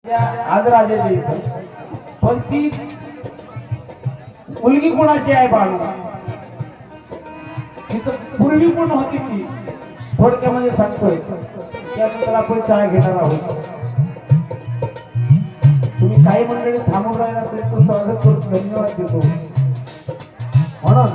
आज राजाची पण ती मुलगी कोणाची आहे बाळू तिथं पूर्वी पण होती ती थोडक्यामध्ये सांगतोय त्यानंतर आपण चहा घेणार आहोत. तुम्ही काही मंडळी थांबून राहिला त्यांचं स्वागत करून धन्यवाद देतो. म्हणून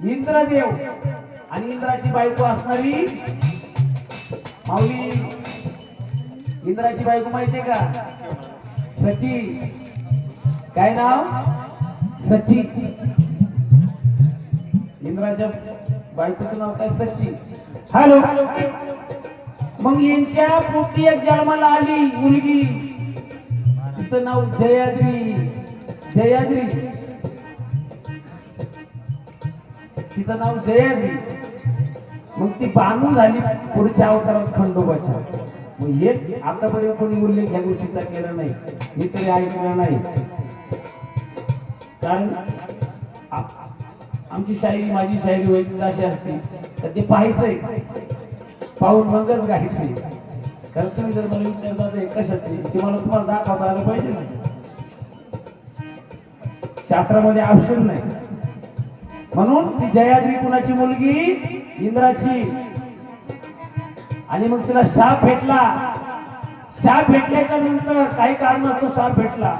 इंद्रदेव आणि इंद्राची बायको असणारी माऊली. इंद्राची बायको माहितीये का? सची. काय नाव? सची. इंद्राच्या बायकोचं नाव काय? सची. हॅलो. मग यांच्या पोटी एक जन्माला आली मुलगी, तिचं नाव जयाद्री. जयाद्री तिचं नाव जयाद्री. मग ती बानू झाली पुढच्या अवतारात खंडोबाच्या. मग हे आतापर्यंत कोणी उल्लेख ह्या गोष्टीचा केला नाही, मी तरी ऐकलं नाही. कारण आमची शायरी, माझी शायरी व्हायची अशी असते तर ते पाहायचंय, पाहून मगच गायचंय. कारण तुम्ही जर मला विचारता कशात ते मला तुम्हाला दाखवता आलं पाहिजे ना. शास्त्रामध्ये ऑप्शन नाही. म्हणून ती जयाद्री कुणाची मुलगी? इंद्राची. आणि मग तिला शाप भेटला. शाप भेटल्याच्या नंतर काही कारणास्तव शाप भेटला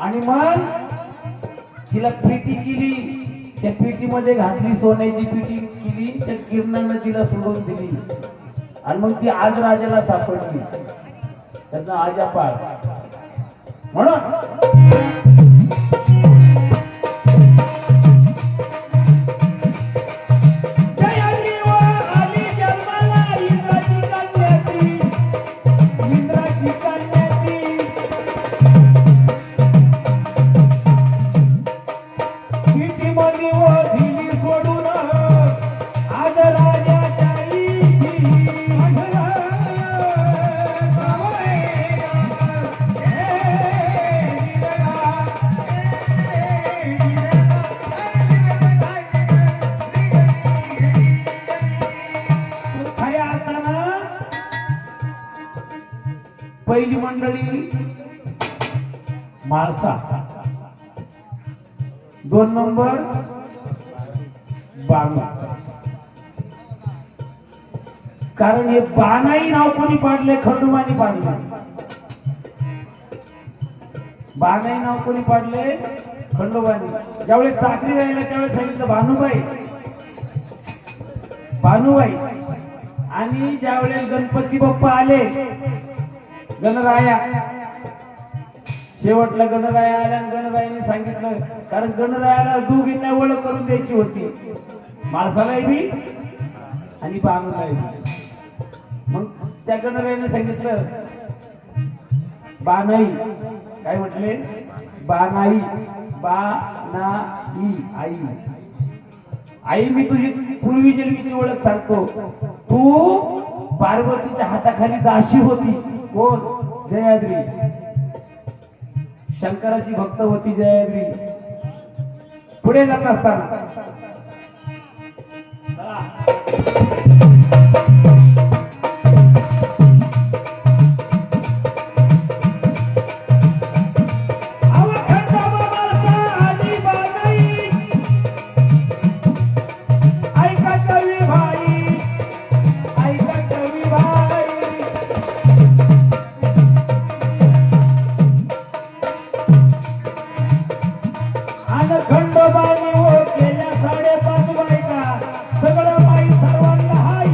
आणि मग तिला पेटी केली. त्या पेटीमध्ये घातली, सोन्याची पेटी केली. त्या किरणानं तिला सोडून दिली आणि मग ती आज राजाला सापडली. त्याचा आजापाळ. म्हणून पहिली मंडळी माळसा, 2 नंबर बाणू. कारण हे बाणाई नाव कोणी पाडले? खंडोबानी पाडले. बाणाई नाव कोणी पाडले? खंडोबानी. ज्यावेळेस चाकरी राहिला त्यावेळेस सांगितलं भानुबाई, भानुबाई. आणि ज्यावेळेस गणपती बाप्पा आले, गणराया, शेवटला गणराया आल्या आणि गणरायाने सांगितलं, कारण गणरायाला दोघींना ओळख करून द्यायची होती, माणसालाही बी आणि बाणूलाही बी. मग त्या गणरायाने सांगितलं बानाई. काय म्हटले? बानाई. बानाई. आई. आई मी तुझी पूर्वी जन्मीची ओळख सांगतो. तू पार्वतीच्या हाताखाली दाशी होती. कोण? जयाद्री. शंकराची भक्त होती जयाद्री. पुढे जात असताना खंडोबाने वर केल्या 5.5 बायका, सगळं माई सर्वांना हाई.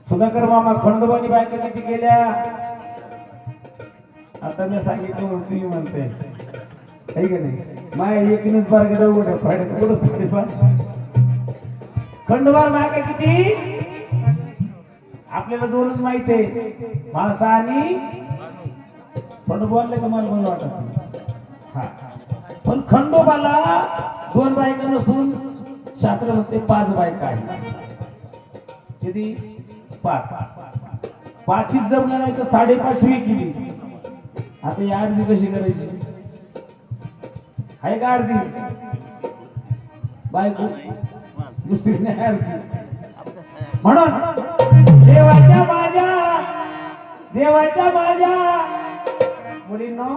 सुधाकर मामा खंडोबानी बायका किती केल्या? आता मी सांगितलं म्हणून तुम्ही म्हणते आहे का नाही? माया एकीनच बार गेला उघड्या फाड्यात कुठं सुटते पण खंडोबा बायका किती? आपल्याला दोनच माहित आहे, माणसा आणि पण बोलले का मला बरं वाटत नाही. हा पण खंडोबाला दोन बायका नसून शास्त्र म्हणते 5 बायका आहेत. किती? 5. 5च जमलं नाही तर 5.5वी केली. आता या अर्धी कशी करायची? आहे का अर्धी बायको? दुसरी नाही अर्धी. म्हणून देवाच्या माझ्या मुलींनो